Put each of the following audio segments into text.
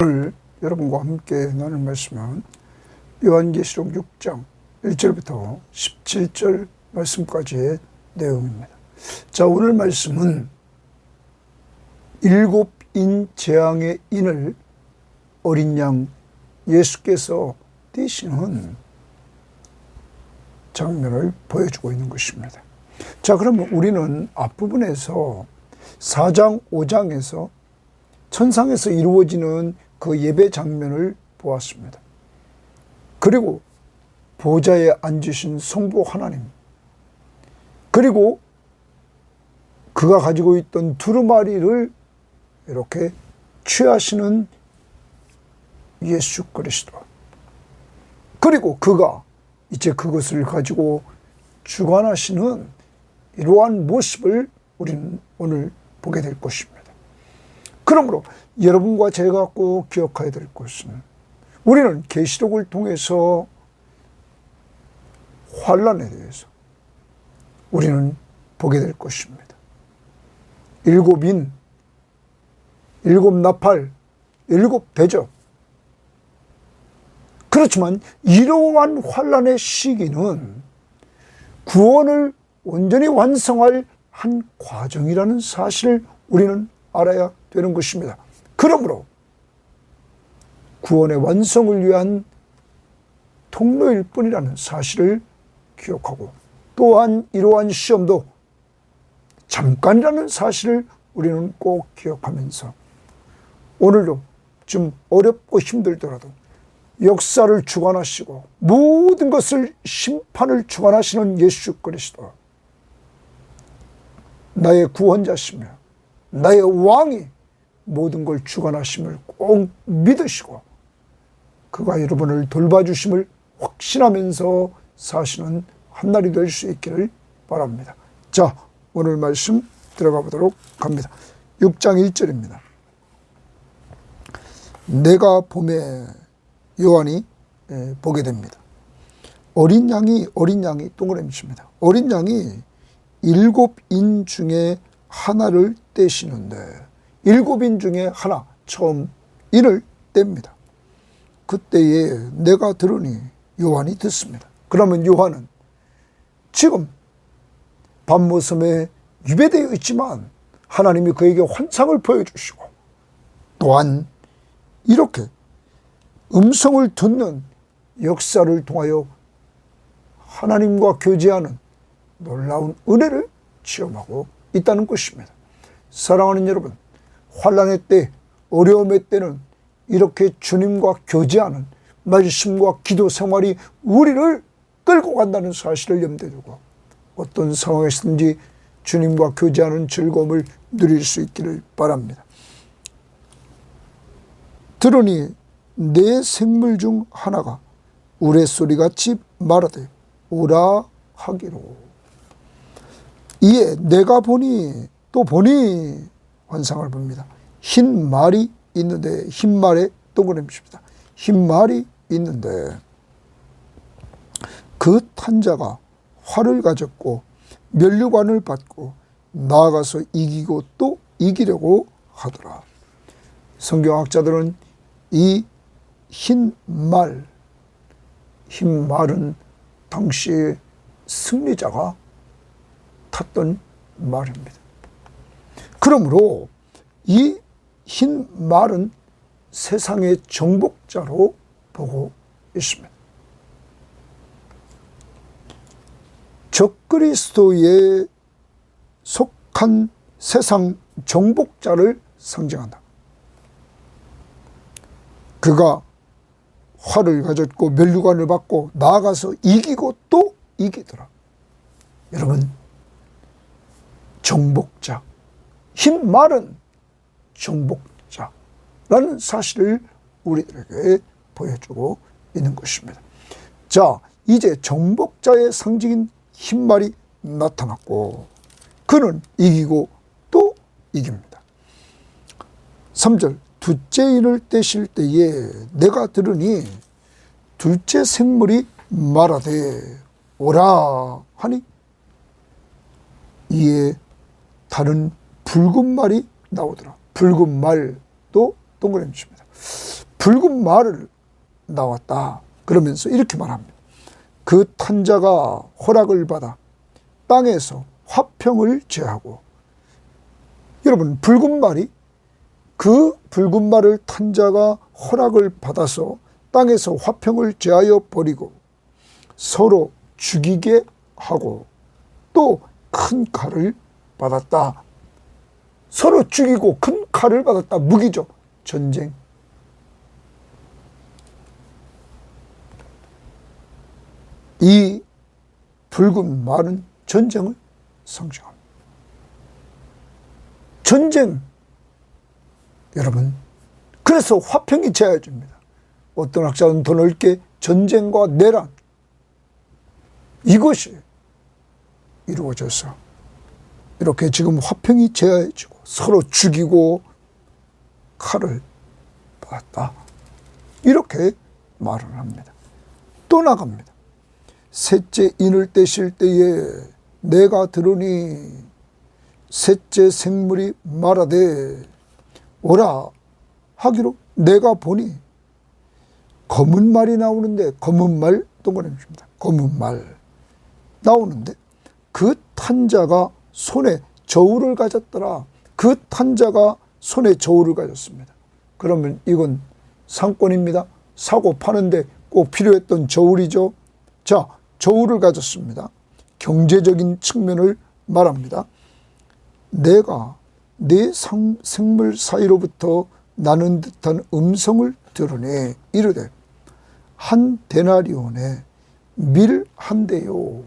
오늘 여러분과 함께 나눌 말씀은 요한계시록 6장 1절부터 17절 말씀까지의 내용입니다. 자, 오늘 말씀은 일곱 인 재앙의 인을 어린 양 예수께서 떼시는 장면을 보여주고 있는 것입니다. 자, 그러면 우리는 앞부분에서 4장 5장에서 천상에서 이루어지는 그 예배 장면을 보았습니다. 그리고 보좌에 앉으신 성부 하나님, 그리고 그가 가지고 있던 두루마리를 이렇게 취하시는 예수 그리스도, 그리고 그가 이제 그것을 가지고 주관하시는 이러한 모습을 우리는 오늘 보게 될 것입니다. 그러므로 여러분과 제가 꼭 기억해야 될 것은, 우리는 계시록을 통해서 환난에 대해서 우리는 보게 될 것입니다. 일곱 인, 일곱 나팔, 일곱 대접. 그렇지만 이러한 환난의 시기는 구원을 온전히 완성할 한 과정이라는 사실을 우리는 알아야 되는 것입니다. 그러므로 구원의 완성을 위한 통로일 뿐이라는 사실을 기억하고, 또한 이러한 시험도 잠깐이라는 사실을 우리는 꼭 기억하면서, 오늘도 좀 어렵고 힘들더라도 역사를 주관하시고 모든 것을 심판을 주관하시는 예수 그리스도, 나의 구원자시며 나의 왕이 모든 걸 주관하심을 꼭 믿으시고 그가 여러분을 돌봐주심을 확신하면서 사시는 한날이 될 수 있기를 바랍니다. 자, 오늘 말씀 들어가 보도록 합니다. 6장 1절입니다. 내가 봄에 요한이 보게 됩니다. 어린 양이 동그라미 칩니다. 어린 양이 일곱 인 중에 하나를 떼시는데, 일곱 인 중에 하나, 처음 인을 뗍니다. 그때에 내가 들으니 요한이 듣습니다. 그러면 요한은 지금 밤모섬에 유배되어 있지만 하나님이 그에게 환상을 보여주시고, 또한 이렇게 음성을 듣는 역사를 통하여 하나님과 교제하는 놀라운 은혜를 체험하고 있다는 것입니다. 사랑하는 여러분, 환난의 때, 어려움의 때는 이렇게 주님과 교제하는 말씀과 기도 생활이 우리를 끌고 간다는 사실을 염두에 두고 어떤 상황에서든지 주님과 교제하는 즐거움을 누릴 수 있기를 바랍니다. 들으니 내 생물 중 하나가 우레소리같이 말하되 오라 하기로. 이에 내가 보니 또 보니 환상을 봅니다. 흰 말이 있는데, 흰 말에 동그라미 칩니다. 흰 말이 있는데 그 탄자가 활을 가졌고 면류관을 받고 나아가서 이기고 또 이기려고 하더라. 성경학자들은 이 흰 말은 당시의 승리자가 탔던 말입니다. 그러므로 이 흰 말은 세상의 정복자로 보고 있습니다. 적그리스도에 속한 세상 정복자를 상징한다. 그가 활을 가졌고 면류관을 받고 나아가서 이기고 또 이기더라. 여러분, 정복자, 흰 말은 정복자라는 사실을 우리들에게 보여주고 있는 것입니다. 자, 이제 정복자의 상징인 흰 말이 나타났고 그는 이기고 또 이깁니다. 3절, 둘째 인을 떼실 때에 내가 들으니 둘째 생물이 말하되 오라 하니 이에 다른 붉은 말이 나오더라. 붉은 말도 동그라미 칩니다. 붉은 말을 나왔다. 그러면서 이렇게 말합니다. 그 탄자가 허락을 받아 땅에서 화평을 제하고, 여러분 붉은 말이, 그 붉은 말을 탄자가 허락을 받아서 땅에서 화평을 제하여 버리고 서로 죽이게 하고 또 큰 칼을 받았다. 서로 죽이고 큰 칼을 받았다. 무기죠. 전쟁. 이 붉은 말은 전쟁을 상징합니다. 전쟁. 여러분, 그래서 화평이 제해집니다. 어떤 학자는 더 넓게 전쟁과 내란, 이것이 이루어져서 이렇게 지금 화평이 제해지고 서로 죽이고 칼을 받았다. 이렇게 말을 합니다. 또 나갑니다. 셋째 인을 떼실 때에 내가 들으니 셋째 생물이 말하되 오라 하기로 내가 보니, 검은 말이 나오는데, 검은 말 동그라미입니다. 검은 말 나오는데 그 탄자가 손에 저울을 가졌더라. 그 탄자가 손에 저울을 가졌습니다. 그러면 이건 상권입니다. 사고 파는데 꼭 필요했던 저울이죠. 자, 저울을 가졌습니다. 경제적인 측면을 말합니다. 내가 네 생물 사이로부터 나는 듯한 음성을 들으니 이르되 한 데나리온에 밀 한 대요.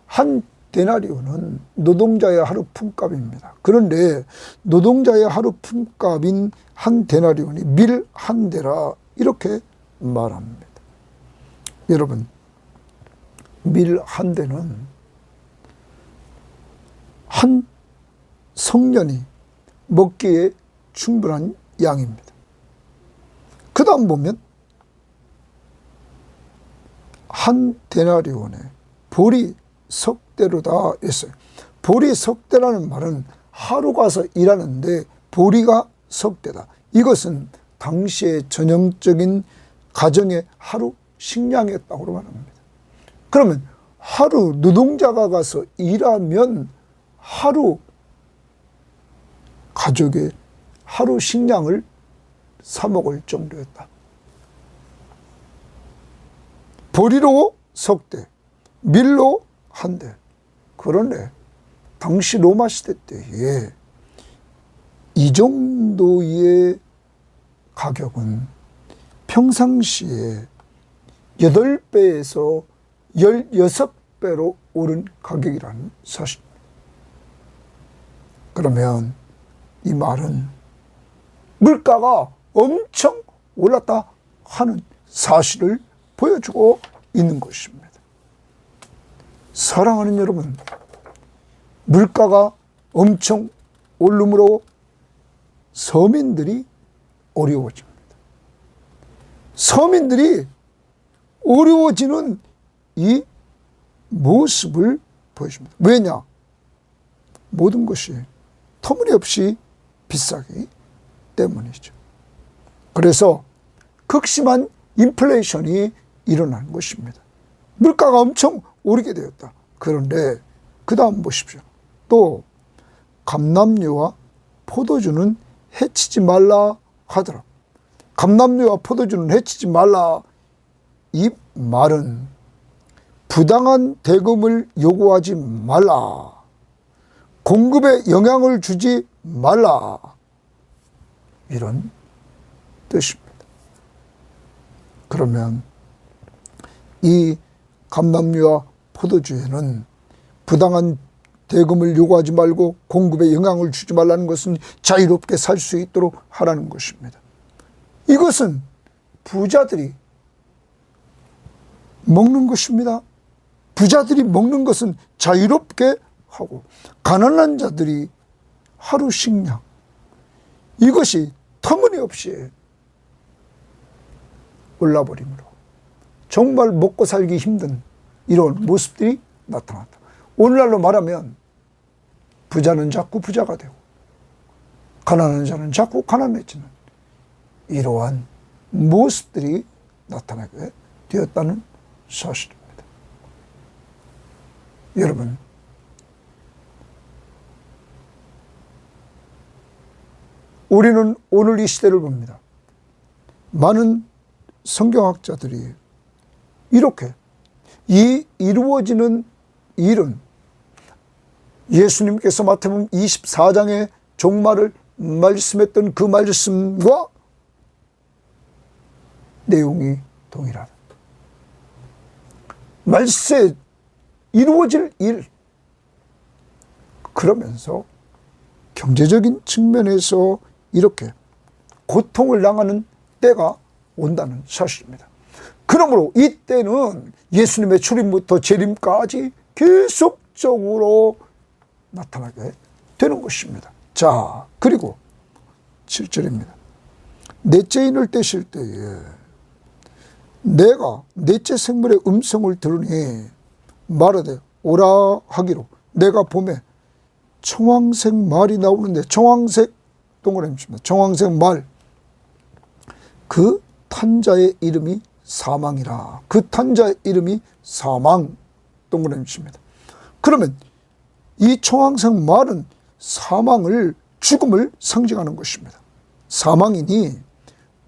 한 데나리온은 노동자의 하루 품값입니다. 그런데 노동자의 하루 품값인 한 데나리온이 밀 한 대라 이렇게 말합니다. 여러분, 밀 한 대는 한 성년이 먹기에 충분한 양입니다. 그 다음 보면 한 데나리온에 보리 석대로다 했어요. 보리 석대라는 말은 하루 가서 일하는데 보리가 석대다. 이것은 당시의 전형적인 가정의 하루 식량이었다고 말합니다. 그러면 하루 노동자가 가서 일하면 하루 가족의 하루 식량을 사 먹을 정도였다. 보리로 석대, 밀로 한 대. 그런데 당시 로마 시대 때에 이 정도의 가격은 평상시에 8배에서 16배로 오른 가격이라는 사실입니다. 그러면 이 말은 물가가 엄청 올랐다 하는 사실을 보여주고 있는 것입니다. 사랑하는 여러분, 물가가 엄청 오름으로 서민들이 어려워집니다. 서민들이 어려워지는 이 모습을 보여줍니다. 왜냐? 모든 것이 터무니없이 비싸기 때문이죠. 그래서 극심한 인플레이션이 일어나는 것입니다. 물가가 엄청 오르게 되었다. 그런데 그 다음 보십시오. 또 감람류와 포도주는 해치지 말라 하더라. 감람류와 포도주는 해치지 말라. 이 말은 부당한 대금을 요구하지 말라. 공급에 영향을 주지 말라. 이런 뜻입니다. 그러면 이 감람류와 포도주에는 부당한 대금을 요구하지 말고 공급에 영향을 주지 말라는 것은 자유롭게 살 수 있도록 하라는 것입니다. 이것은 부자들이 먹는 것입니다. 부자들이 먹는 것은 자유롭게 하고 가난한 자들이 하루 식량, 이것이 터무니없이 올라버림으로 정말 먹고 살기 힘든 이런 모습들이 나타났다. 오늘날로 말하면 부자는 자꾸 부자가 되고 가난한 자는 자꾸 가난해지는 이러한 모습들이 나타나게 되었다는 사실입니다. 여러분, 우리는 오늘 이 시대를 봅니다. 많은 성경학자들이 이렇게 이 이루어지는 일은 예수님께서 마태복음 24장의 종말을 말씀했던 그 말씀과 내용이 동일하다. 말세 이루어질 일, 그러면서 경제적인 측면에서 이렇게 고통을 당하는 때가 온다는 사실입니다. 그러므로 이때는 예수님의 출임부터 재림까지 계속적으로 나타나게 되는 것입니다. 자, 그리고 7절입니다. 넷째 인을 떼실 때에 내가 넷째 생물의 음성을 들으니 말하되 오라 하기로 내가 봄에 청황색 말이 나오는데, 청황색 동그라미입니다. 청황색 말, 그 탄자의 이름이 사망이라. 그 탄자의 이름이 사망 동그라미입니다. 그러면 이 청황색 말은 사망을, 죽음을 상징하는 것입니다. 사망이니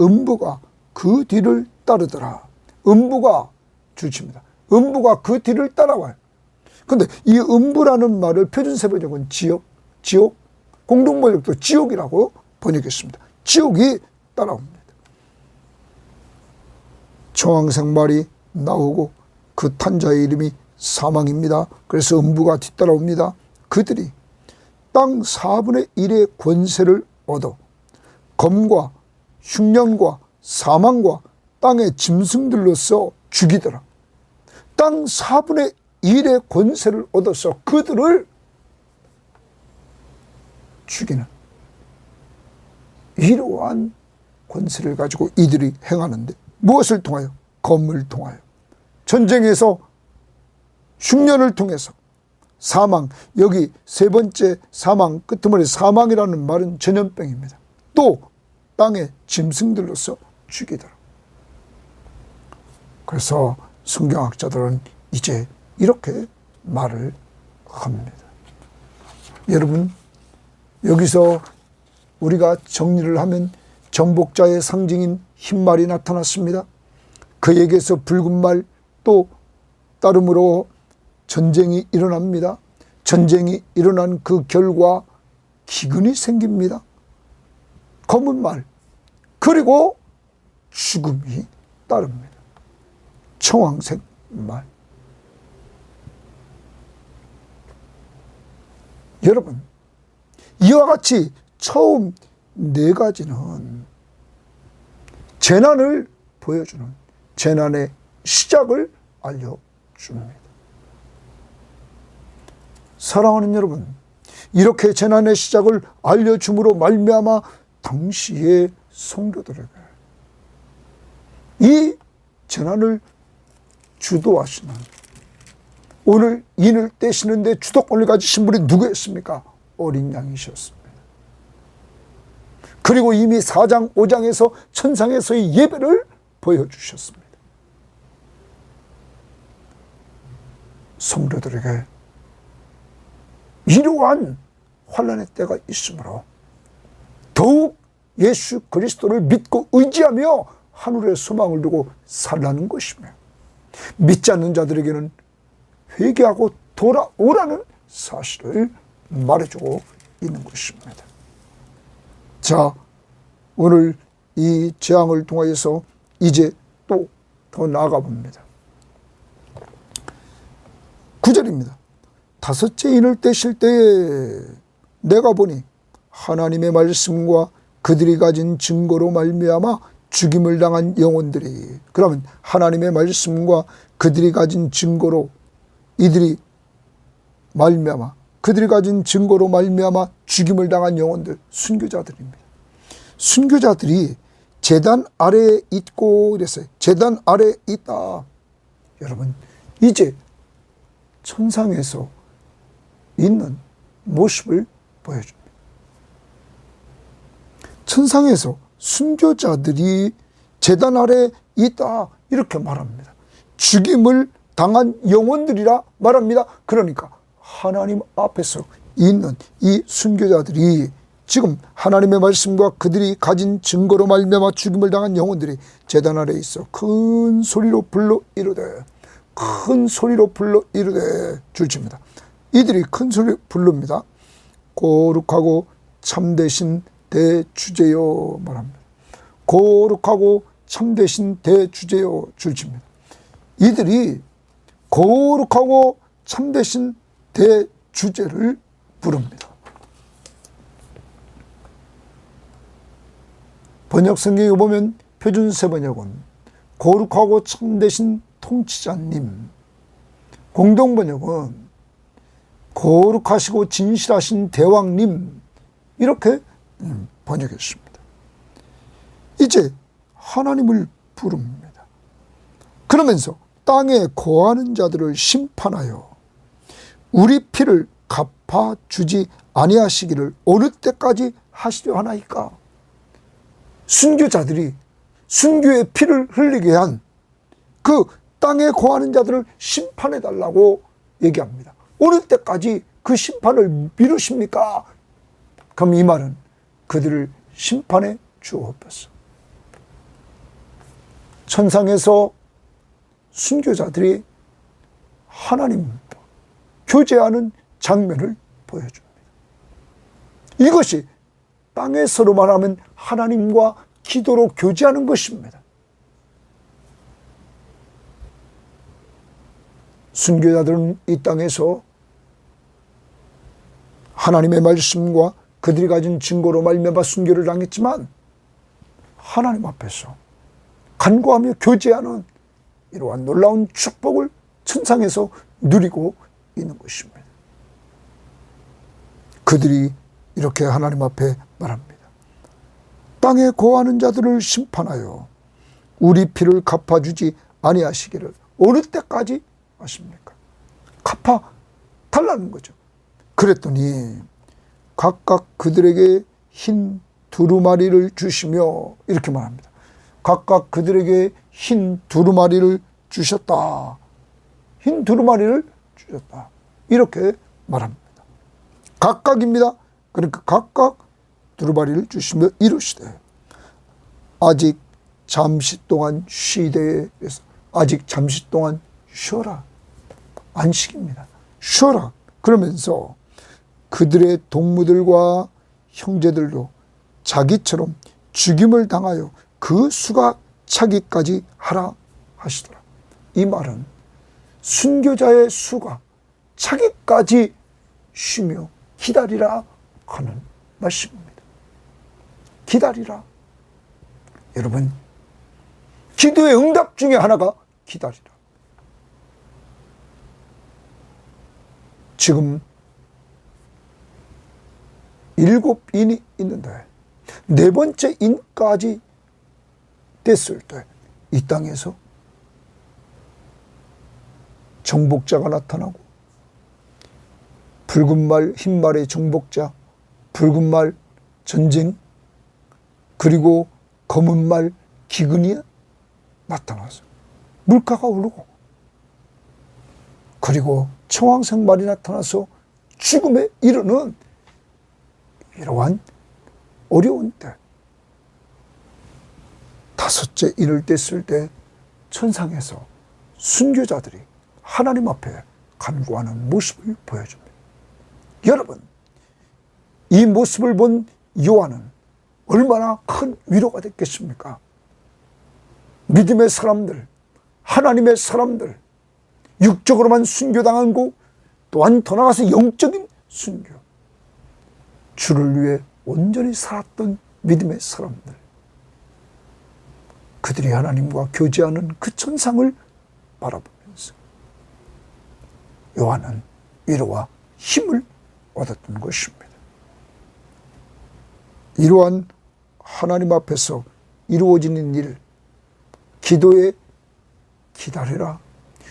음부가 그 뒤를 따르더라. 음부가 주치입니다. 음부가 그 뒤를 따라와요. 그런데 이 음부라는 말을 표준세번역은 지옥, 공동번역도 지옥이라고 번역했습니다. 지옥이 따라옵니다. 청황색 말이 나오고 그 탄자의 이름이 사망입니다. 그래서 음부가 뒤따라옵니다. 그들이 땅 4분의 1의 권세를 얻어 검과 흉년과 사망과 땅의 짐승들로서 죽이더라. 땅 4분의 1의 권세를 얻어서 그들을 죽이는 이러한 권세를 가지고 이들이 행하는데, 무엇을 통하여? 검을 통하여, 전쟁에서 흉년을 통해서, 사망, 여기 세 번째 사망, 끄트머리 사망이라는 말은 전염병입니다. 또 땅의 짐승들로서 죽이더라. 그래서 성경학자들은 이제 이렇게 말을 합니다. 여러분, 여기서 우리가 정리를 하면 정복자의 상징인 흰말이 나타났습니다. 그에게서 붉은 말, 또 따름으로 전쟁이 일어납니다. 전쟁이 일어난 그 결과 기근이 생깁니다. 검은 말, 그리고 죽음이 따릅니다. 청황색 말. 여러분, 이와 같이 처음 네 가지는 재난을 보여주는, 재난의 시작을 알려줍니다. 사랑하는 여러분, 이렇게 재난의 시작을 알려줌으로 말미암아 당시의 성도들에게 이 재난을 주도하시는, 오늘 인을 떼시는데 주도권을 가지신 분이 누구였습니까? 어린 양이셨습니다. 그리고 이미 4장 5장에서 천상에서의 예배를 보여주셨습니다. 성도들에게 이러한 환난의 때가 있으므로 더욱 예수 그리스도를 믿고 의지하며 하늘의 소망을 두고 살라는 것이며, 믿지 않는 자들에게는 회개하고 돌아오라는 사실을 말해주고 있는 것입니다. 자, 오늘 이 재앙을 통하여서 이제 또 더 나아가 봅니다. 9절입니다. 다섯째 인을 떼실 때에 내가 보니 하나님의 말씀과 그들이 가진 증거로 말미암아 죽임을 당한 영혼들이, 그러면 하나님의 말씀과 그들이 가진 증거로, 이들이 말미암아, 그들이 가진 증거로 말미암아 죽임을 당한 영혼들, 순교자들입니다. 순교자들이 제단 아래에 있고 이랬어요. 제단 아래에 있다. 여러분, 이제 천상에서 있는 모습을 보여줍니다. 천상에서 순교자들이 제단 아래 있다 이렇게 말합니다. 죽임을 당한 영혼들이라 말합니다. 그러니까 하나님 앞에서 있는 이 순교자들이 지금 하나님의 말씀과 그들이 가진 증거로 말미암아 죽임을 당한 영혼들이 제단 아래 있어 큰 소리로 불러 이르되, 큰 소리로 불러 이르되 줄칩니다. 이들이 큰 소리로 부릅니다. 거룩하고 참되신 대주제여 말합니다. 거룩하고 참되신 대주제여 줄칩니다. 이들이 거룩하고 참되신 대주제를 부릅니다. 번역 성경에 보면 표준세 번역은 거룩하고 참되신 통치자님, 공동 번역은 거룩하시고 진실하신 대왕님 이렇게 번역했습니다. 이제 하나님을 부릅니다. 그러면서 땅에 거하는 자들을 심판하여 우리 피를 갚아주지 아니하시기를 어느 때까지 하시려 하나이까. 순교자들이 순교의 피를 흘리게 한 그 땅에 거하는 자들을 심판해달라고 얘기합니다. 어느 때까지 그 심판을 미루십니까? 그럼 이 말은 그들을 심판해 주옵소서. 천상에서 순교자들이 하나님과 교제하는 장면을 보여줍니다. 이것이 땅에서로 말하면 하나님과 기도로 교제하는 것입니다. 순교자들은 이 땅에서 하나님의 말씀과 그들이 가진 증거로 말미암아 순교를 당했지만 하나님 앞에서 간구하며 교제하는 이러한 놀라운 축복을 천상에서 누리고 있는 것입니다. 그들이 이렇게 하나님 앞에 말합니다. 땅에 거하는 자들을 심판하여 우리 피를 갚아주지 아니하시기를 어느 때까지 하십니까? 갚아달라는 거죠. 그랬더니 각각 그들에게 흰 두루마리를 주시며 이렇게 말합니다. 각각 그들에게 흰 두루마리를 주셨다. 흰 두루마리를 주셨다. 이렇게 말합니다. 각각입니다. 그러니까 각각 두루마리를 주시며 이르시되 아직 잠시 동안 쉬되, 아직 잠시 동안 쉬어라. 안식입니다. 쉬어라. 그러면서 그들의 동무들과 형제들도 자기처럼 죽임을 당하여 그 수가 차기까지 하라 하시더라. 이 말은 순교자의 수가 차기까지 쉬며 기다리라 하는 말씀입니다. 기다리라. 여러분, 기도의 응답 중에 하나가 기다리라. 지금 7인이 있는데 4번째 인까지 됐을 때 이 땅에서 정복자가 나타나고 붉은 말, 흰 말의 정복자, 붉은 말 전쟁, 그리고 검은 말 기근이 나타나서 물가가 오르고, 그리고 청황색 말이 나타나서 죽음에 이르는 이러한 어려운 때, 5째 일을 뗐을 때 천상에서 순교자들이 하나님 앞에 간구하는 모습을 보여줍니다. 여러분, 이 모습을 본 요한은 얼마나 큰 위로가 됐겠습니까? 믿음의 사람들, 하나님의 사람들, 육적으로만 순교당한 거, 또한 더 나아가서 영적인 순교, 주를 위해 온전히 살았던 믿음의 사람들, 그들이 하나님과 교제하는 그 천상을 바라보면서 요한은 위로와 힘을 얻었던 것입니다. 이러한 하나님 앞에서 이루어지는 일, 기도에 기다리라,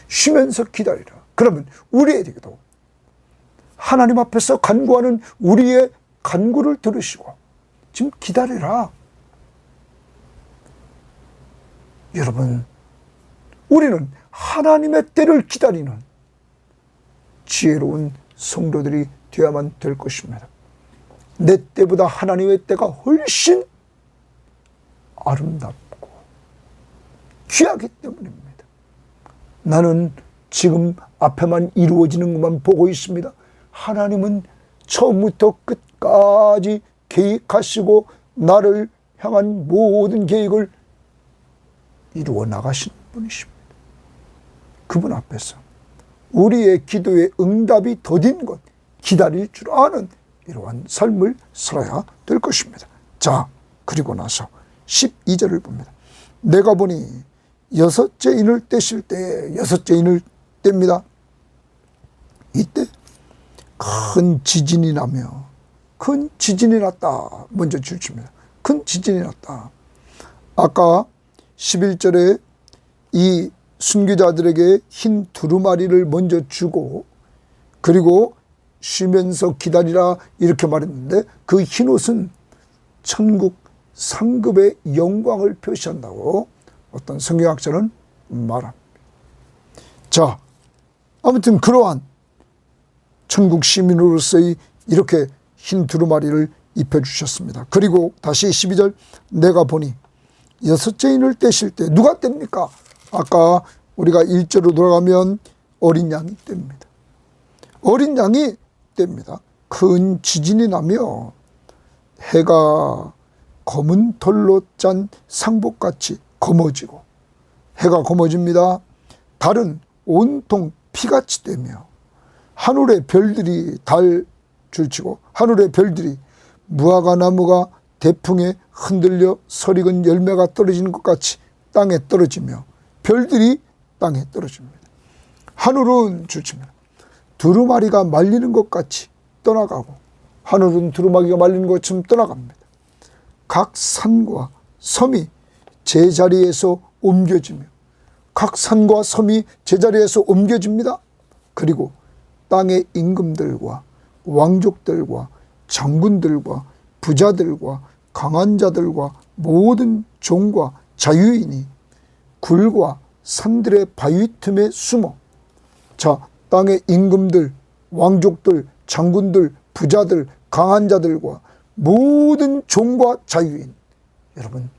쉬면서 기다리라. 그러면 우리에게도 하나님 앞에서 간구하는 우리의 간구를 들으시고 지금 기다리라. 여러분, 우리는 하나님의 때를 기다리는 지혜로운 성도들이 되어야만 될 것입니다. 내 때보다 하나님의 때가 훨씬 아름답고 귀하기 때문입니다. 나는 지금 앞에만 이루어지는 것만 보고 있습니다. 하나님은 처음부터 끝까지 계획하시고 나를 향한 모든 계획을 이루어 나가신 분이십니다. 그분 앞에서 우리의 기도의 응답이 더딘 것 기다릴 줄 아는 이러한 삶을 살아야 될 것입니다. 자, 그리고 나서 12절을 봅니다. 내가 보니 여섯째 인을 떼실 때, 여섯째 인을 뗍니다. 이때 큰 지진이 나며, 큰 지진이 났다. 먼저 주십니다. 큰 지진이 났다. 아까 11절에 이 순교자들에게 흰 두루마리를 먼저 주고, 그리고 쉬면서 기다리라 이렇게 말했는데, 그 흰옷은 천국 상급의 영광을 표시한다고 어떤 성경학자는 말합니다. 자, 아무튼 그러한 천국 시민으로서의 이렇게 흰 두루마리를 입혀주셨습니다. 그리고 다시 12절, 내가 보니 여섯째 인을 떼실 때 누가 뗍니까? 아까 우리가 1절로 돌아가면 어린 양이 뗍니다. 어린 양이 뗍니다. 큰 지진이 나며 해가 검은 털로 짠 상복같이 검어지고, 해가 검어집니다. 달은 온통 피같이 되며 하늘의 별들이 달 줄치고, 하늘의 별들이 무화과 나무가 대풍에 흔들려 설익은 열매가 떨어지는 것 같이 땅에 떨어지며 별들이 땅에 떨어집니다. 하늘은 줄칩니다. 두루마리가 말리는 것 같이 떠나가고, 하늘은 두루마리가 말리는 것처럼 떠나갑니다. 각 산과 섬이 제자리에서 옮겨지며, 각 산과 섬이 제자리에서 옮겨집니다. 그리고 땅의 임금들과 왕족들과 장군들과 부자들과 강한 자들과 모든 종과 자유인이 굴과 산들의 바위 틈에 숨어, 자, 땅의 임금들, 왕족들, 장군들, 부자들, 강한 자들과 모든 종과 자유인, 여러분,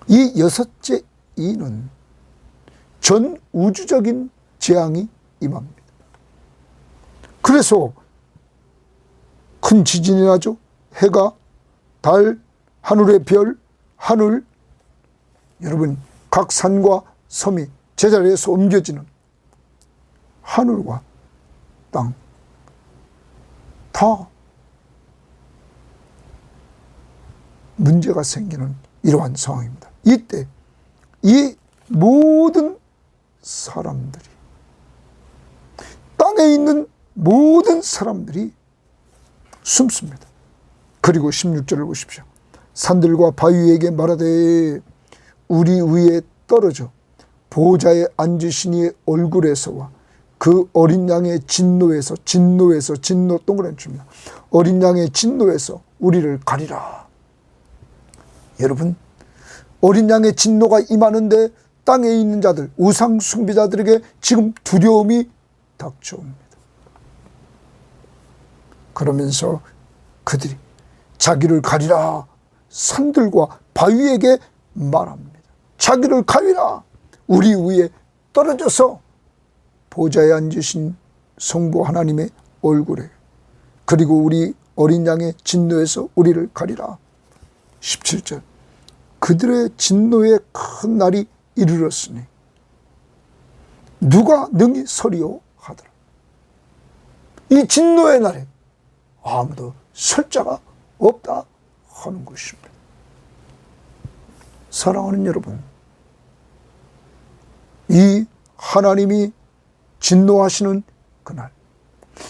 이 여섯째 이는 전 우주적인 재앙이 임합니다. 그래서 큰 지진이 나죠. 해가, 달, 하늘의 별, 하늘, 여러분, 각 산과 섬이 제자리에서 옮겨지는 하늘과 땅, 다 문제가 생기는 이러한 상황입니다. 이때 이 모든 사람들이, 땅에 있는 모든 사람들이 숨습니다. 그리고 16절을 보십시오. 산들과 바위에게 말하되 우리 위에 떨어져 보좌에 앉으신 이의 얼굴에서와 그 어린 양의 진노 동그라미 줍니다. 어린 양의 진노에서 우리를 가리라. 여러분, 어린 양의 진노가 임하는데 땅에 있는 자들, 우상 숭배자들에게 지금 두려움이 닥쳐옵니다. 그러면서 그들이 자기를 가리라, 산들과 바위에게 말합니다. 자기를 가리라. 우리 위에 떨어져서 보좌에 앉으신 성부 하나님의 얼굴에, 그리고 우리 어린 양의 진노에서 우리를 가리라. 17절, 그들의 진노의 큰 날이 이르렀으니 누가 능히 서리요 하더라. 이 진노의 날에 아무도 설 자가 없다 하는 것입니다. 사랑하는 여러분, 이 하나님이 진노하시는 그날,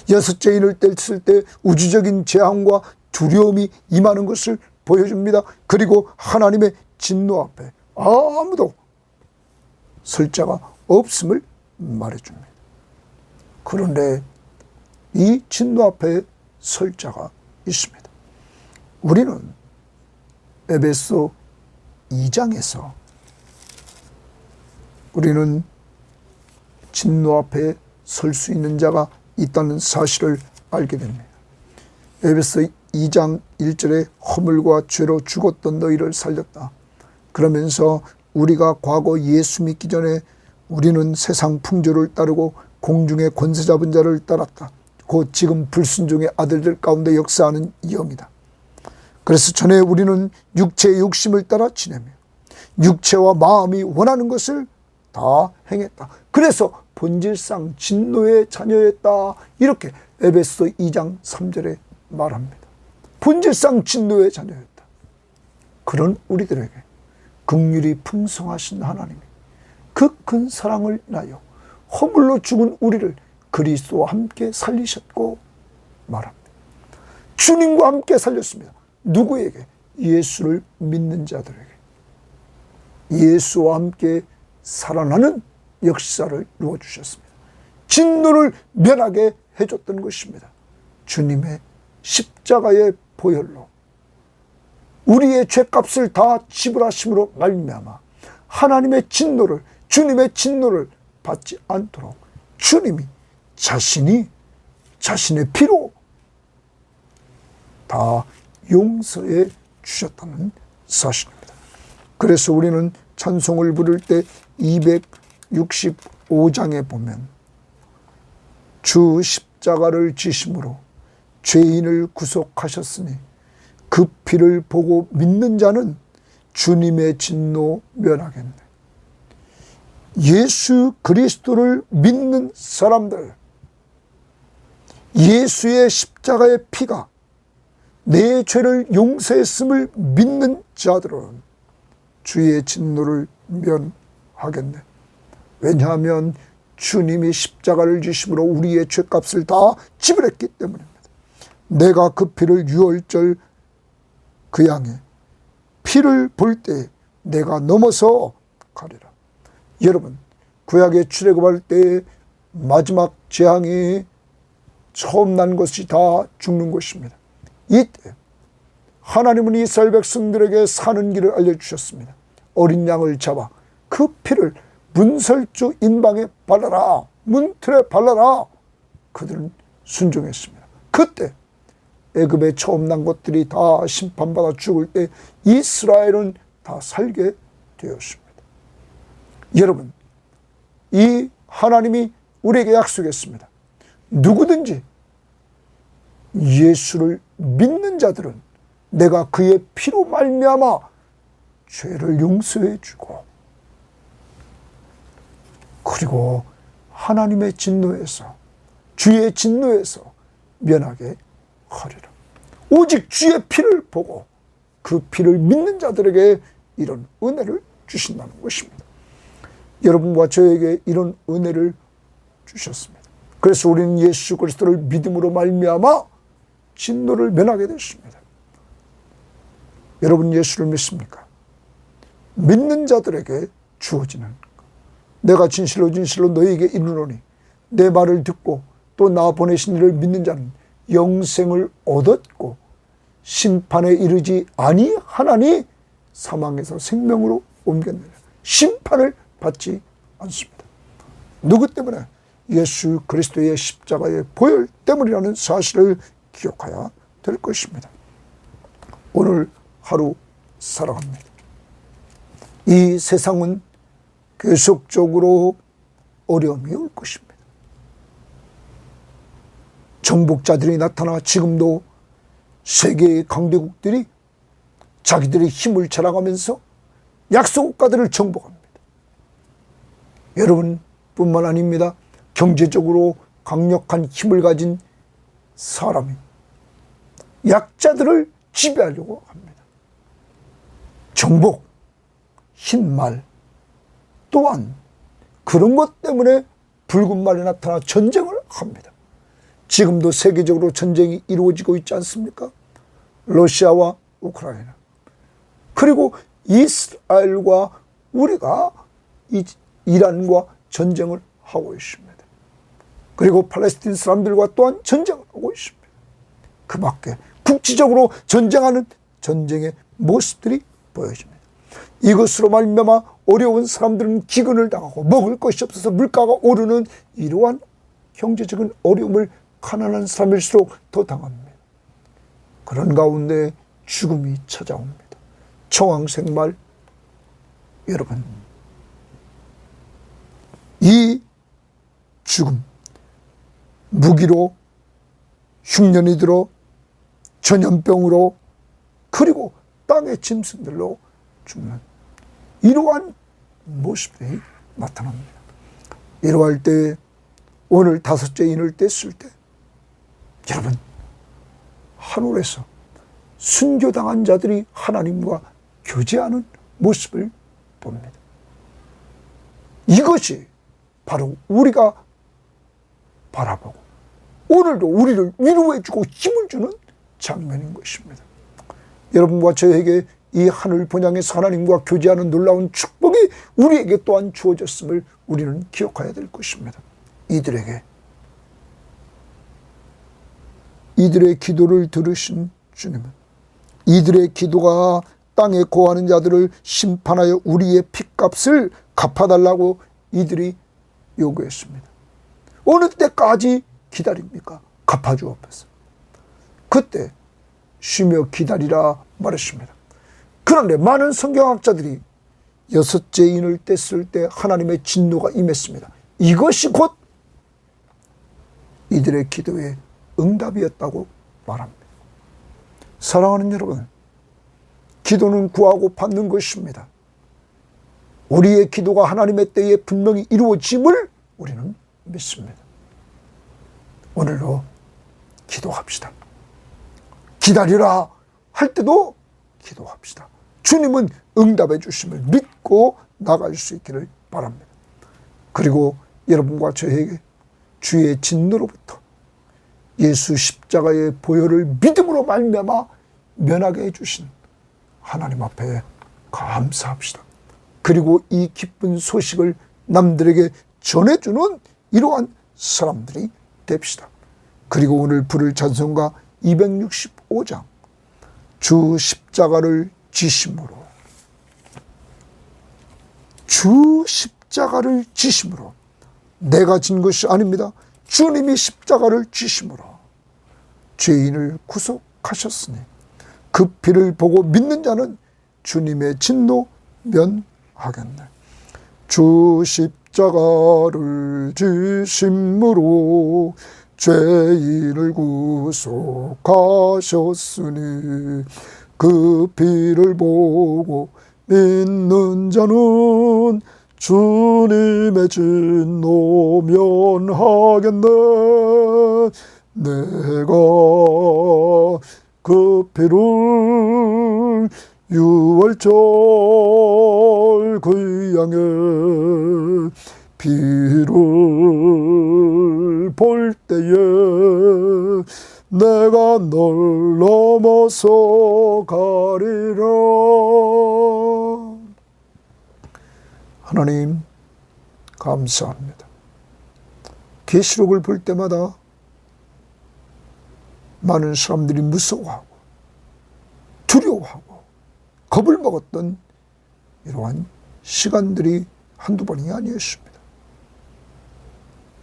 여섯째 인을 뗐을 때 우주적인 재앙과 두려움이 임하는 것을 보여줍니다. 그리고 하나님의 진노 앞에 아무도 설 자가 없음을 말해줍니다. 그런데 이 진노 앞에 설 자가 있습니다. 우리는 에베소 2장에서 우리는 진노 앞에 설 수 있는 자가 있다는 사실을 알게 됩니다. 에베소 2장 1절에 허물과 죄로 죽었던 너희를 살렸다. 그러면서 우리가 과거 예수 믿기 전에 우리는 세상 풍조를 따르고 공중의 권세 잡은 자를 따랐다. 곧 지금 불순종의 아들들 가운데 역사하는 영이다. 그래서 전에 우리는 육체의 욕심을 따라 지내며 육체와 마음이 원하는 것을 다 행했다. 그래서 본질상 진노의 자녀였다. 이렇게 에베소 2장 3절에 말합니다. 본질상 진노의 자녀였다. 그런 우리들에게 긍휼이 풍성하신 하나님이 그 큰 사랑을 인하여 허물로 죽은 우리를 그리스도와 함께 살리셨고 말합니다. 주님과 함께 살렸습니다. 누구에게? 예수를 믿는 자들에게. 예수와 함께 살아나는 역사를 이루어주셨습니다. 진노를 면하게 해줬던 것입니다. 주님의 십자가의 보혈로 우리의 죄값을 다 지불하심으로 말미암아 하나님의 진노를, 주님의 진노를 받지 않도록 주님이 자신이 자신의 피로 다 용서해 주셨다는 사실입니다. 그래서 우리는 찬송을 부를 때 265장에 보면 주 십자가를 지심으로 죄인을 구속하셨으니 그 피를 보고 믿는 자는 주님의 진노 면하겠네. 예수 그리스도를 믿는 사람들, 예수의 십자가의 피가 내 죄를 용서했음을 믿는 자들은 주의 진노를 면하겠네. 왜냐하면 주님이 십자가를 지심으로 우리의 죄값을 다 지불했기 때문입니다. 내가 그 피를 유월절 그 양의 피를 볼 때 내가 넘어서 가리라. 여러분, 구약의 출애굽할 때 마지막 재앙이 처음 난 것이 다 죽는 것입니다. 이때 하나님은 이스라엘 백성들에게 사는 길을 알려주셨습니다. 어린 양을 잡아 그 피를 문설주 인방에 발라라, 문틀에 발라라. 그들은 순종했습니다. 그때 애굽에 처음 난 것들이 다 심판받아 죽을 때 이스라엘은 다 살게 되었습니다. 여러분, 이 하나님이 우리에게 약속했습니다. 누구든지 예수를 믿는 자들은 내가 그의 피로 말미암아 죄를 용서해 주고 그리고 하나님의 진노에서, 주의 진노에서 면하게 하리라. 오직 주의 피를 보고 그 피를 믿는 자들에게 이런 은혜를 주신다는 것입니다. 여러분과 저에게 이런 은혜를 주셨습니다. 그래서 우리는 예수 그리스도를 믿음으로 말미암아 진노를 면하게 됐습니다. 여러분 예수를 믿습니까? 믿는 자들에게 주어지는 것. 내가 진실로 진실로 너희에게 이르노니 내 말을 듣고 또 나 보내신 이를 믿는 자는 영생을 얻었고 심판에 이르지 아니하나니 사망에서 생명으로 옮겼느니라. 심판을 받지 않습니다. 누구 때문에? 예수 그리스도의 십자가의 보혈 때문이라는 사실을 기억해야 될 것입니다. 오늘 하루 살아갑니다. 이 세상은 계속적으로 어려움이 올 것입니다. 정복자들이 나타나 지금도 세계의 강대국들이 자기들의 힘을 자랑하면서 약소국가들을 정복합니다. 여러분뿐만 아닙니다. 경제적으로 강력한 힘을 가진 사람이 약자들을 지배하려고 합니다. 정복, 흰말, 또한 그런 것 때문에 붉은 말이 나타나 전쟁을 합니다. 지금도 세계적으로 전쟁이 이루어지고 있지 않습니까? 러시아와 우크라이나, 그리고 이스라엘과 우리가 이란과 전쟁을 하고 있습니다. 그리고 팔레스틴 사람들과 또한 전쟁을 하고 있습니다. 그 밖에 국지적으로 전쟁하는 전쟁의 모습들이 보여집니다. 이것으로 말미암아 어려운 사람들은 기근을 당하고 먹을 것이 없어서 물가가 오르는 이러한 경제적인 어려움을 가난한 사람일수록 더 당합니다. 그런 가운데 죽음이 찾아옵니다. 청황생말, 여러분, 이 죽음, 무기로, 흉년이 들어, 전염병으로, 그리고 땅의 짐승들로 죽는 이러한 모습이 나타납니다. 이러할 때, 오늘 다섯째 인을 뗐을 때, 여러분, 하늘에서 순교당한 자들이 하나님과 교제하는 모습을 봅니다. 이것이 바로 우리가 바라보고 오늘도 우리를 위로해주고 힘을 주는 장면인 것입니다. 여러분과 저에게 이 하늘 본향에서 하나님과 교제하는 놀라운 축복이 우리에게 또한 주어졌음을 우리는 기억해야 될 것입니다. 이들의 기도를 들으신 주님은 이들의 기도가 땅에 거하는 자들을 심판하여 우리의 핏값을 갚아달라고 이들이 요구했습니다. 어느 때까지 기다립니까? 갚아주옵소서. 그때 쉬며 기다리라 말했습니다. 그런데 많은 성경학자들이 여섯째 인을 뗐을 때 하나님의 진노가 임했습니다. 이것이 곧 이들의 기도의 응답이었다고 말합니다. 사랑하는 여러분, 기도는 구하고 받는 것입니다. 우리의 기도가 하나님의 때에 분명히 이루어짐을 우리는 믿습니다. 오늘도 기도합시다. 기다리라 할 때도 기도합시다. 주님은 응답해 주심을 믿고 나갈 수 있기를 바랍니다. 그리고 여러분과 저에게 주의 진노로부터 예수 십자가의 보혈을 믿음으로 말미암아 면하게 해주신 하나님 앞에 감사합시다. 그리고 이 기쁜 소식을 남들에게 전해주는 이러한 사람들이 됩시다. 그리고 오늘 부를 찬송가 265장 주 십자가를 지심으로 내가 진 것이 아닙니다. 주님이 십자가를 지심으로 죄인을 구속하셨으니 그 피를 보고 믿는 자는 주님의 진노 면하겠네. 주 십자가를 지심으로 죄인을 구속하셨으니 그 피를 보고 믿는 자는 주님의 진노 면하겠네. 내가 그 피를 유월절 그 양의 피를 볼 때에 내가 널 넘어서 가리라. 하나님 감사합니다. 계시록을 볼 때마다 많은 사람들이 무서워하고 두려워하고 겁을 먹었던 이러한 시간들이 한두 번이 아니었습니다.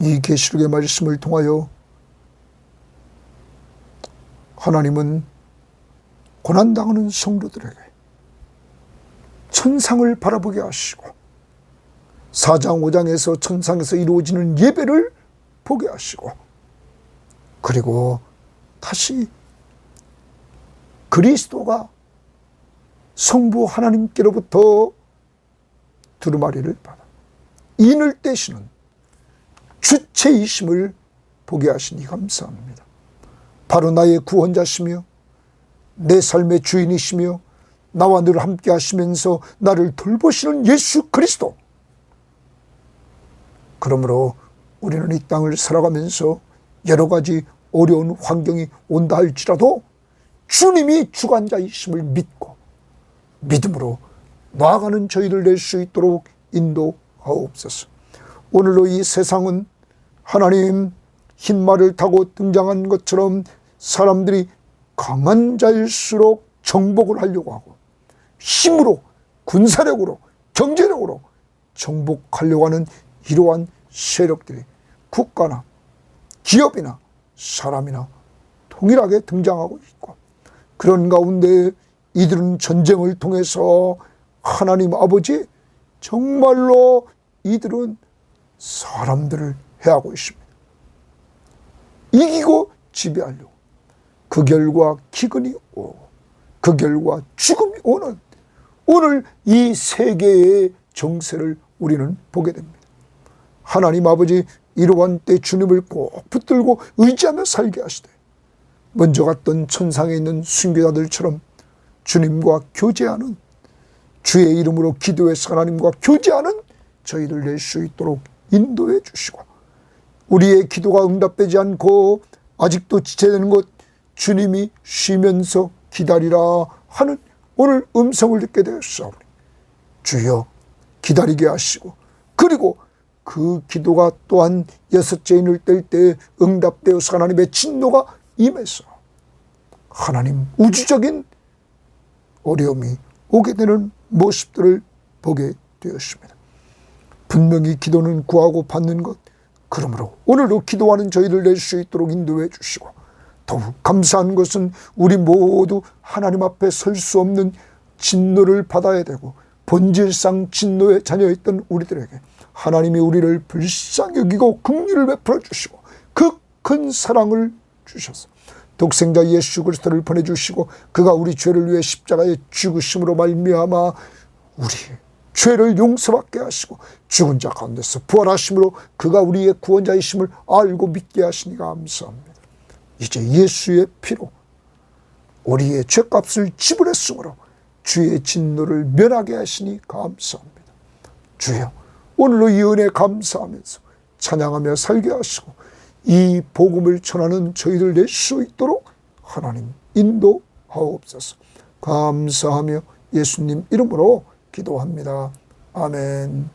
이 계시록의 말씀을 통하여 하나님은 고난당하는 성도들에게 천상을 바라보게 하시고 4장 5장에서 천상에서 이루어지는 예배를 보게 하시고 그리고 다시 그리스도가 성부 하나님께로부터 두루마리를 받아 인을 떼시는 주체이심을 보게 하시니 감사합니다. 바로 나의 구원자시며 내 삶의 주인이시며 나와 늘 함께 하시면서 나를 돌보시는 예수 그리스도. 그러므로 우리는 이 땅을 살아가면서 여러 가지 어려운 환경이 온다 할지라도 주님이 주관자이심을 믿고 믿음으로 나아가는 저희를 낼 수 있도록 인도하옵소서. 오늘로 이 세상은 하나님 흰말을 타고 등장한 것처럼 사람들이 강한 자일수록 정복을 하려고 하고 힘으로 군사력으로 경제력으로 정복하려고 하는 이러한 세력들이 국가나 기업이나 사람이나 동일하게 등장하고 있고, 그런 가운데 이들은 전쟁을 통해서 하나님 아버지 정말로 이들은 사람들을 해하고 있습니다. 이기고 지배하려고. 그 결과 기근이 오고 그 결과 죽음이 오는 오늘 이 세계의 정세를 우리는 보게 됩니다. 하나님 아버지 이러한 때 주님을 꼭 붙들고 의지하며 살게 하시되, 먼저 갔던 천상에 있는 순교자들처럼 주님과 교제하는, 주의 이름으로 기도해서 하나님과 교제하는 저희를 낼 수 있도록 인도해 주시고, 우리의 기도가 응답되지 않고 아직도 지체되는 것, 주님이 쉬면서 기다리라 하는 오늘 음성을 듣게 되었사오니 주여 기다리게 하시고, 그리고 그 기도가 또한 6째 인을 뗄 때 응답되어서 하나님의 진노가 임해서 하나님 우주적인 어려움이 오게 되는 모습들을 보게 되었습니다. 분명히 기도는 구하고 받는 것, 그러므로 오늘도 기도하는 저희를 낼 수 있도록 인도해 주시고, 더욱 감사한 것은 우리 모두 하나님 앞에 설 수 없는 진노를 받아야 되고 본질상 진노의 자녀였던 우리들에게 하나님이 우리를 불쌍히 여기고 긍휼을 베풀어 주시고 그 큰 사랑을 주셔서 독생자 예수 그리스도를 보내주시고, 그가 우리 죄를 위해 십자가에 죽으심으로 말미암아 우리 죄를 용서받게 하시고 죽은 자 가운데서 부활하심으로 그가 우리의 구원자이심을 알고 믿게 하시니 감사합니다. 이제 예수의 피로 우리의 죄값을 지불했으므로 주의 진노를 면하게 하시니 감사합니다. 주여, 오늘로 이 은혜 감사하면서 찬양하며 살게 하시고 이 복음을 전하는 저희들 낼 수 있도록 하나님 인도하옵소서. 감사하며 예수님 이름으로 기도합니다. 아멘.